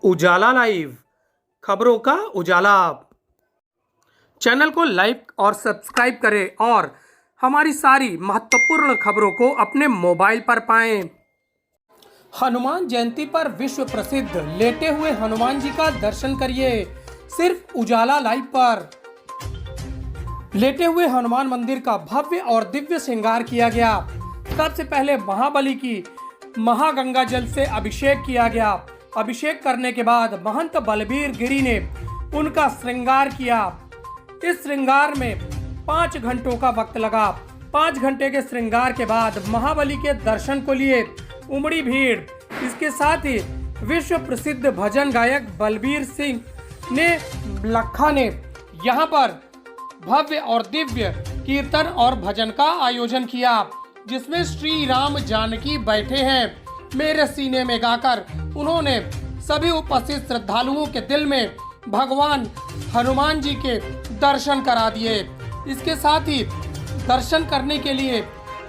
उजाला live, खबरों का उजाला। Channel को लाइक और सब्सक्राइब करें और हमारी सारी महत्वपूर्ण खबरों को अपने मोबाइल पर पाएं। हनुमान जयंती पर विश्व प्रसिद्ध लेटे हुए हनुमान जी का दर्शन करिए सिर्फ उजाला लाइव पर। लेटे हुए हनुमान मंदिर का भव्य और दिव्य श्रृंगार किया गया। सबसे पहले महाबली की महागंगा जल से अभिषेक किया गया। अभिषेक करने के बाद महंत बलबीर गिरी ने उनका श्रृंगार किया। इस श्रृंगार में 5 घंटों का वक्त लगा। 5 घंटे के श्रृंगार के बाद महाबली के दर्शन को लिए उमड़ी भीड़। इसके साथ ही विश्व प्रसिद्ध भजन गायक बलबीर सिंह ने लखा ने यहाँ पर भव्य और दिव्य कीर्तन और भजन का आयोजन किया, जिसमें श्री राम जानकी बैठे हैं मेरे सीने में गाकर उन्होंने सभी उपस्थित श्रद्धालुओं के दिल में भगवान हनुमान जी के दर्शन करा दिए। इसके साथ ही दर्शन करने के लिए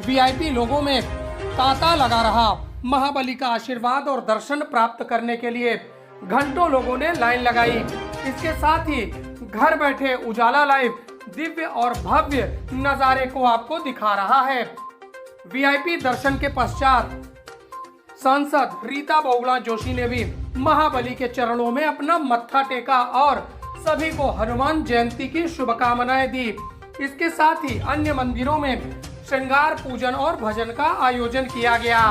वीआईपी लोगों में तांता लगा रहा। महाबली का आशीर्वाद और दर्शन प्राप्त करने के लिए घंटों लोगों ने लाइन लगाई। इसके साथ ही घर बैठे उजाला लाइव दिव्य और भव्य नजारे को आपको दिखा रहा है। वीआईपी दर्शन के पश्चात सांसद रीता बहुगुणा जोशी ने भी महाबली के चरणों में अपना मत्था टेका और सभी को हनुमान जयंती की शुभकामनाएं दी। इसके साथ ही अन्य मंदिरों में श्रृंगार पूजन और भजन का आयोजन किया गया।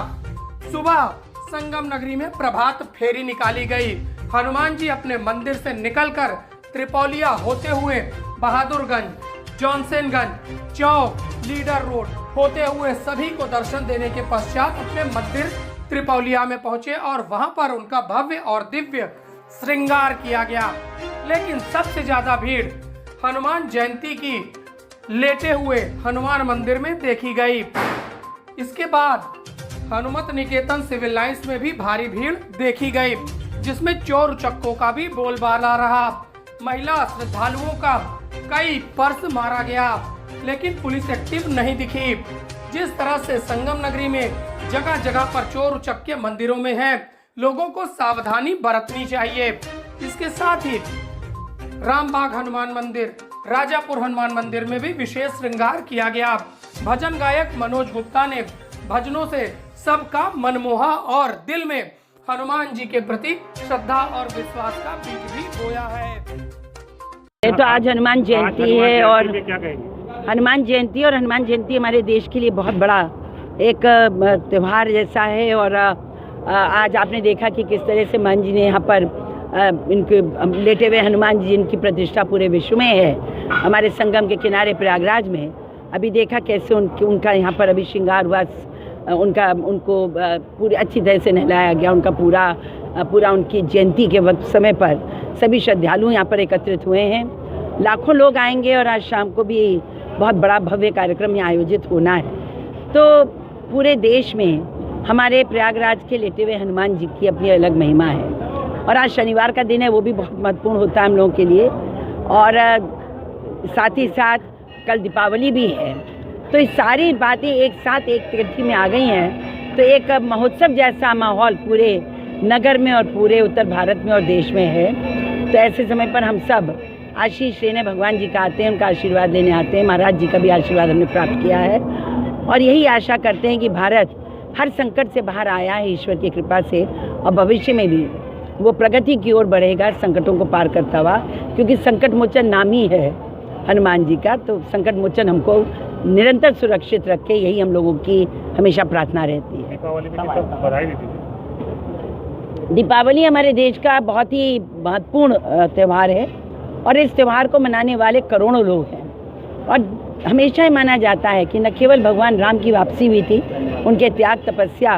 सुबह संगम नगरी में प्रभात फेरी निकाली गई। हनुमान जी अपने मंदिर से निकलकर त्रिपोलिया होते हुए बहादुरगंज, जॉनसनगंज चौक, लीडर रोड होते हुए सभी को दर्शन देने के पश्चात अपने मंदिर त्रिपोलिया में पहुंचे और वहां पर उनका भव्य और दिव्य श्रृंगार किया गया। लेकिन सबसे ज्यादा भीड़ हनुमान जयंती की लेटे हुए हनुमान मंदिर में देखी गई। इसके बाद हनुमत निकेतन सिविल लाइंस में भी भारी भीड़ देखी गई, जिसमें चोर उचक्कों का भी बोलबाला रहा। महिला श्रद्धालुओं का कई पर्स मारा गया, लेकिन पुलिस एक्टिव नहीं दिखी। जिस तरह से संगम नगरी में जगह जगह पर चोर उचक्के मंदिरों में हैं, लोगों को सावधानी बरतनी चाहिए। इसके साथ ही रामबाग हनुमान मंदिर, राजापुर हनुमान मंदिर में भी विशेष श्रृंगार किया गया। भजन गायक मनोज गुप्ता ने भजनों से सबका मनमोहा और दिल में हनुमान जी के प्रति श्रद्धा और विश्वास का बीज भी बोया है। ये तो आज हनुमान जयंती है और हनुमान जयंती हमारे देश के लिए बहुत बड़ा एक त्यौहार जैसा है। और आज आपने देखा कि किस तरह से मान जी ने यहाँ पर इनके लेटे हुए हनुमान जी जिनकी प्रतिष्ठा पूरे विश्व में है, हमारे संगम के किनारे प्रयागराज में अभी देखा कैसे उनका यहाँ पर अभी श्रृंगार हुआ। उनको पूरी अच्छी तरह से नहलाया गया। उनका पूरा उनकी जयंती के वक्त समय पर सभी श्रद्धालु यहाँ पर एकत्रित हुए हैं। लाखों लोग आएंगे और आज शाम को भी बहुत बड़ा भव्य कार्यक्रम यहाँ आयोजित होना है। तो पूरे देश में हमारे प्रयागराज के लेटे हुए हनुमान जी की अपनी अलग महिमा है। और आज शनिवार का दिन है, वो भी बहुत महत्वपूर्ण होता है हम लोगों के लिए। और साथ ही साथ कल दीपावली भी है। तो ये सारी बातें एक साथ एक तिकट्ठी में आ गई हैं। तो एक महोत्सव जैसा माहौल पूरे नगर में और पूरे उत्तर भारत में और देश में है। तो ऐसे समय पर हम सब आशीष लेने भगवान जी का आते हैं, उनका आशीर्वाद लेने आते हैं। महाराज जी का भी आशीर्वाद हमने प्राप्त किया है और यही आशा करते हैं कि भारत हर संकट से बाहर आया है ईश्वर की कृपा से, और भविष्य में भी वो प्रगति की ओर बढ़ेगा संकटों को पार करता हुआ, क्योंकि संकट मोचन नाम ही है हनुमान जी का। तो संकट मोचन हमको निरंतर सुरक्षित रखे, यही हम लोगों की हमेशा प्रार्थना रहती है। दीपावली हमारे देश का बहुत ही महत्वपूर्ण त्यौहार है और इस त्यौहार को मनाने वाले करोड़ों लोग हैं। और हमेशा ही माना जाता है कि न केवल भगवान राम की वापसी हुई थी, उनके त्याग तपस्या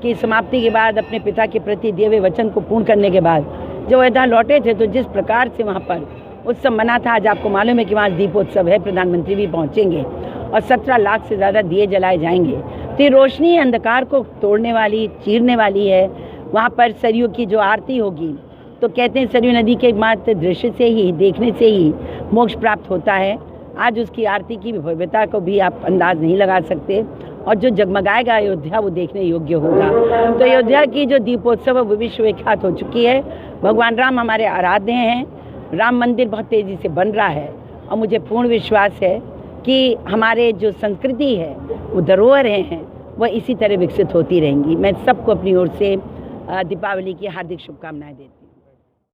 की समाप्ति के बाद अपने पिता के प्रति दिए हुए वचन को पूर्ण करने के बाद जब अयोध्या लौटे थे, तो जिस प्रकार से वहाँ पर उत्सव मना था, आज आपको मालूम है कि वहाँ दीपोत्सव है, प्रधानमंत्री भी पहुँचेंगे और 17 लाख से ज़्यादा दिए जलाए जाएंगे। तो ये रोशनी अंधकार को तोड़ने वाली, चीरने वाली है। वहाँ पर सरयू की जो आरती होगी, तो कहते हैं सरयू नदी के मात्र दृश्य से ही, देखने से ही मोक्ष प्राप्त होता है। आज उसकी आरती की भव्यता को भी आप अंदाज नहीं लगा सकते। और जो जगमगाएगा अयोध्या वो देखने योग्य होगा। तो अयोध्या की जो दीपोत्सव है वो विश्व विख्यात हो चुकी है। भगवान राम हमारे आराध्य हैं। राम मंदिर बहुत तेज़ी से बन रहा है और मुझे पूर्ण विश्वास है कि हमारे जो संस्कृति है, वो धरोहरें हैं, वह इसी तरह विकसित होती रहेंगी। मैं सबको अपनी ओर से दीपावली की हार्दिक शुभकामनाएं देती हूँ।